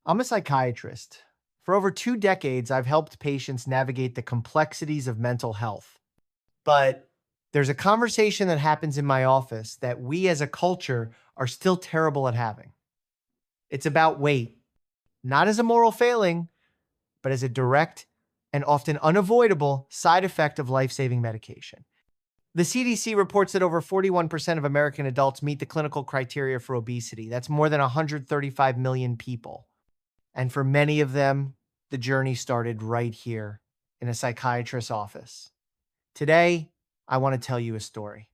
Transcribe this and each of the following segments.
I'm a psychiatrist. For over 2 decades, I've helped patients navigate the complexities of mental health. But there's a conversation that happens in my office that we as a culture are still terrible at having. It's about weight, not as a moral failing, but as a direct and often unavoidable side effect of life saving medication. The CDC reports that over 41% of American adults meet the clinical criteria for obesity. That's more than 135 million people. And for many of them, the journey started right here in a psychiatrist's office. Today, I want to tell you a story.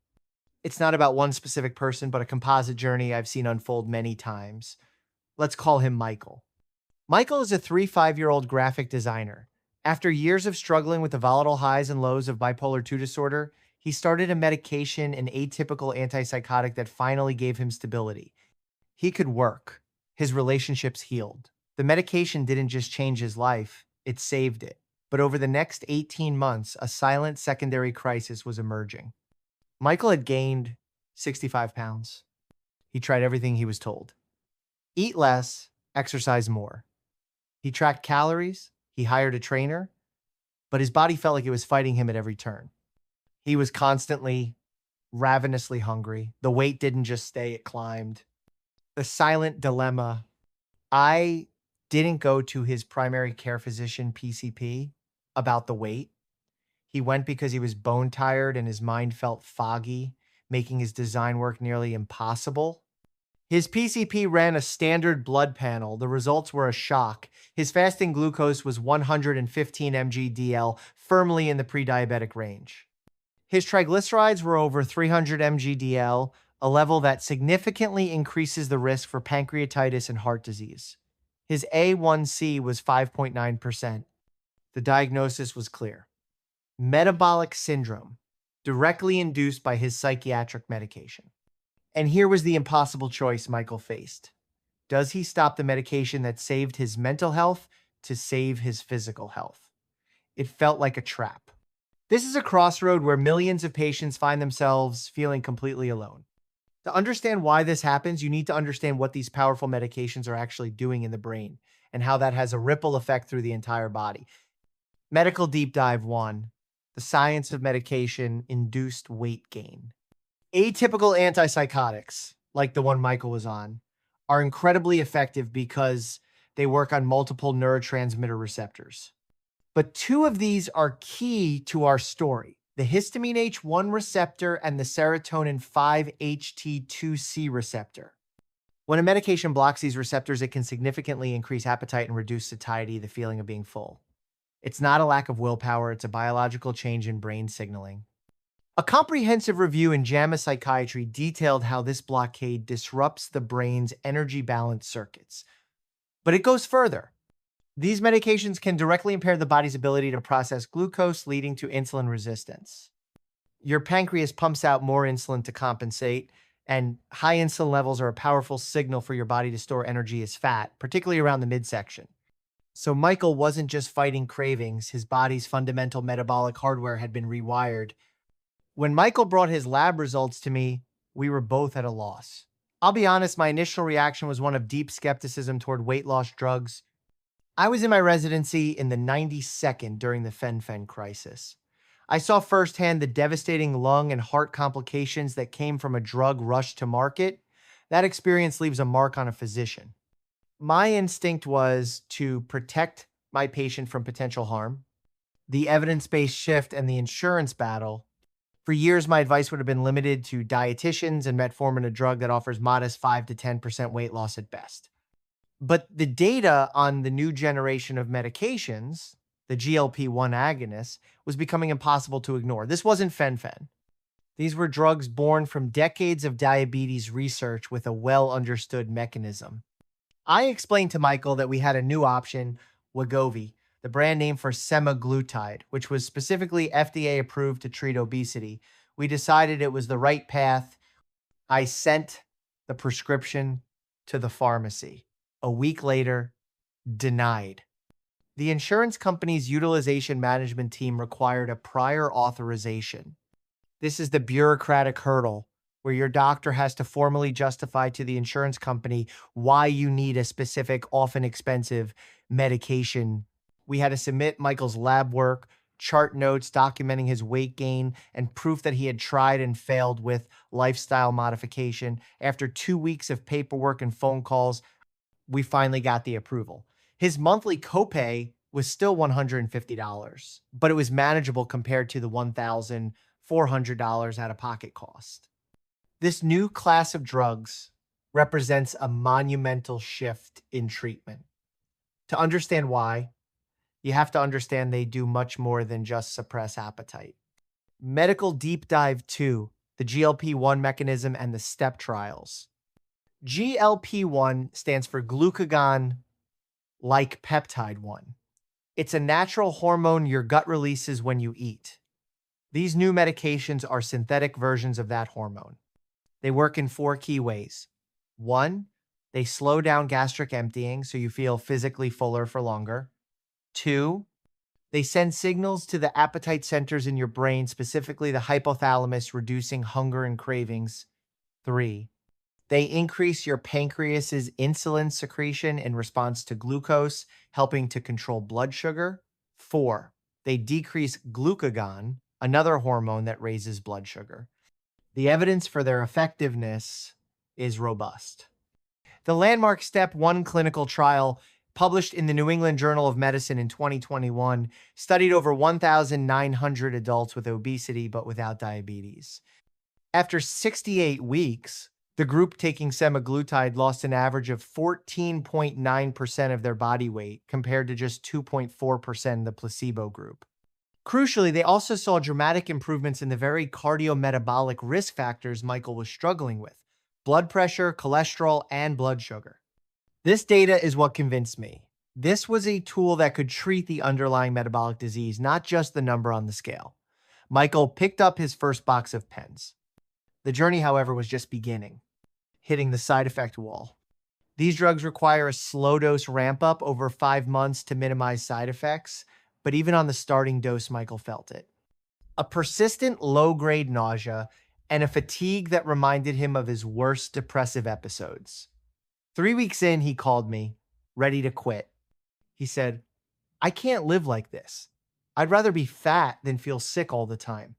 It's not about one specific person, but a composite journey I've seen unfold many times. Let's call him Michael. Michael is a 5-year-old graphic designer. After years of struggling with the volatile highs and lows of bipolar 2 disorder, he started a medication, an atypical antipsychotic that finally gave him stability. He could work. His relationships healed. The medication didn't just change his life, it saved it. But over the next 18 months, a silent secondary crisis was emerging. Michael had gained 65 pounds. He tried everything he was told. Eat less, exercise more. He tracked calories, he hired a trainer, but his body felt like it was fighting him at every turn. He was constantly, ravenously hungry. The weight didn't just stay, it climbed. The silent dilemma. I didn't go to his primary care physician, PCP, about the weight. He went because he was bone tired and his mind felt foggy, making his design work nearly impossible. His PCP ran a standard blood panel. The results were a shock. His fasting glucose was 115 mg/dl, firmly in the pre-diabetic range. His triglycerides were over 300 mg/dl, a level that significantly increases the risk for pancreatitis and heart disease. His A1C was 5.9%. The diagnosis was clear. Metabolic syndrome, directly induced by his psychiatric medication. And here was the impossible choice Michael faced. Does he stop the medication that saved his mental health to save his physical health? It felt like a trap. This is a crossroad where millions of patients find themselves feeling completely alone. To understand why this happens, you need to understand what these powerful medications are actually doing in the brain and how that has a ripple effect through the entire body. Medical Deep Dive 1, the science of medication-induced weight gain. Atypical antipsychotics, like the one Michael was on, are incredibly effective because they work on multiple neurotransmitter receptors. But two of these are key to our story: the histamine H1 receptor and the serotonin 5-HT2C receptor. When a medication blocks these receptors, it can significantly increase appetite and reduce satiety, the feeling of being full. It's not a lack of willpower, it's a biological change in brain signaling. A comprehensive review in JAMA Psychiatry detailed how this blockade disrupts the brain's energy balance circuits. But it goes further. These medications can directly impair the body's ability to process glucose, leading to insulin resistance. Your pancreas pumps out more insulin to compensate, and high insulin levels are a powerful signal for your body to store energy as fat, particularly around the midsection. So Michael wasn't just fighting cravings, his body's fundamental metabolic hardware had been rewired. When Michael brought his lab results to me, we were both at a loss. I'll be honest, my initial reaction was one of deep skepticism toward weight loss drugs. I was in my residency in the 92nd during the fen-phen crisis. I saw firsthand the devastating lung and heart complications that came from a drug rushed to market. That experience leaves a mark on a physician. My instinct was to protect my patient from potential harm. The evidence-based shift and the insurance battle. For years, my advice would have been limited to dietitians and metformin, a drug that offers modest 5 to 10% weight loss at best. But the data on the new generation of medications, the GLP-1 agonists, was becoming impossible to ignore. This wasn't fen-phen. These were drugs born from decades of diabetes research with a well-understood mechanism. I explained to Michael that we had a new option, Wegovy, the brand name for Semaglutide, which was specifically FDA approved to treat obesity. We decided it was the right path. I sent the prescription to the pharmacy. A week later, denied. The insurance company's utilization management team required a prior authorization. This is the bureaucratic hurdle. where your doctor has to formally justify to the insurance company why you need a specific, often expensive medication. We had to submit Michael's lab work, chart notes documenting his weight gain, and proof that he had tried and failed with lifestyle modification. After 2 weeks of paperwork and phone calls, we finally got the approval. His monthly copay was still $150, but it was manageable compared to the $1,400 out of pocket cost. This new class of drugs represents a monumental shift in treatment. To understand why, you have to understand they do much more than just suppress appetite. Medical Deep Dive 2, the GLP-1 mechanism and the STEP trials. GLP-1 stands for glucagon-like peptide 1. It's a natural hormone your gut releases when you eat. These new medications are synthetic versions of that hormone. They work in 4 key ways. 1, they slow down gastric emptying so you feel physically fuller for longer. 2, they send signals to the appetite centers in your brain, specifically the hypothalamus, reducing hunger and cravings. 3, they increase your pancreas's insulin secretion in response to glucose, helping to control blood sugar. 4, they decrease glucagon, another hormone that raises blood sugar. The evidence for their effectiveness is robust. The landmark Step 1 clinical trial, published in the New England Journal of Medicine in 2021, studied over 1,900 adults with obesity but without diabetes. After 68 weeks, the group taking semaglutide lost an average of 14.9% of their body weight compared to just 2.4% in the placebo group. Crucially, they also saw dramatic improvements in the very cardiometabolic risk factors Michael was struggling with: blood pressure, cholesterol, and blood sugar. This data is what convinced me. This was a tool that could treat the underlying metabolic disease, not just the number on the scale. Michael picked up his first box of pens. The journey, however, was just beginning, hitting the side effect wall. These drugs require a slow dose ramp up over 5 months to minimize side effects, but even on the starting dose, Michael felt it. A persistent low-grade nausea and a fatigue that reminded him of his worst depressive episodes. 3 weeks in, he called me, ready to quit. He said, "I can't live like this. I'd rather be fat than feel sick all the time."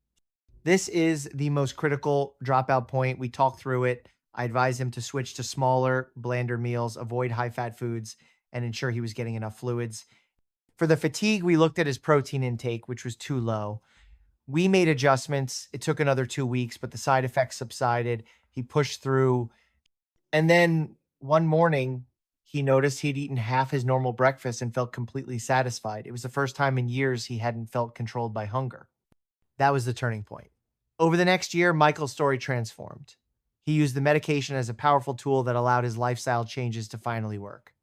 This is the most critical dropout point. We talked through it. I advised him to switch to smaller, blander meals, avoid high-fat foods, and ensure he was getting enough fluids. For the fatigue, we looked at his protein intake, which was too low. We made adjustments. It took another 2 weeks, but the side effects subsided. He pushed through. And then one morning, he noticed he'd eaten half his normal breakfast and felt completely satisfied. It was the first time in years he hadn't felt controlled by hunger. That was the turning point. Over the next year, Michael's story transformed. He used the medication as a powerful tool that allowed his lifestyle changes to finally work.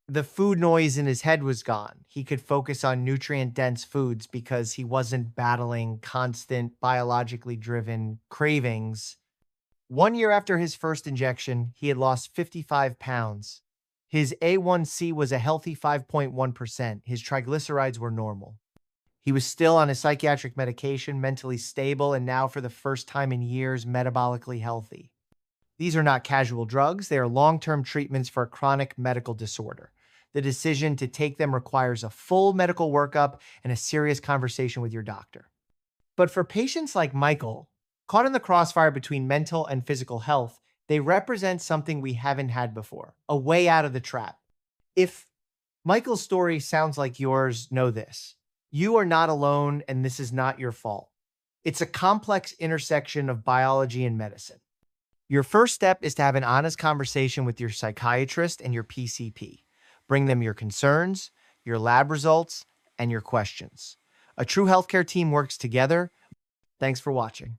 The food noise in his head was gone. He could focus on nutrient-dense foods because he wasn't battling constant, biologically driven cravings. 1 year after his first injection, he had lost 55 pounds. His A1C was a healthy 5.1%. His triglycerides were normal. He was still on his psychiatric medication, mentally stable, and now, for the first time in years, metabolically healthy. These are not casual drugs. They are long-term treatments for a chronic medical disorder. The decision to take them requires a full medical workup and a serious conversation with your doctor. But for patients like Michael, caught in the crossfire between mental and physical health, they represent something we haven't had before, a way out of the trap. If Michael's story sounds like yours, know this: you are not alone, and this is not your fault. It's a complex intersection of biology and medicine. Your first step is to have an honest conversation with your psychiatrist and your PCP. Bring them your concerns, your lab results, and your questions. A true healthcare team works together. Thanks for watching.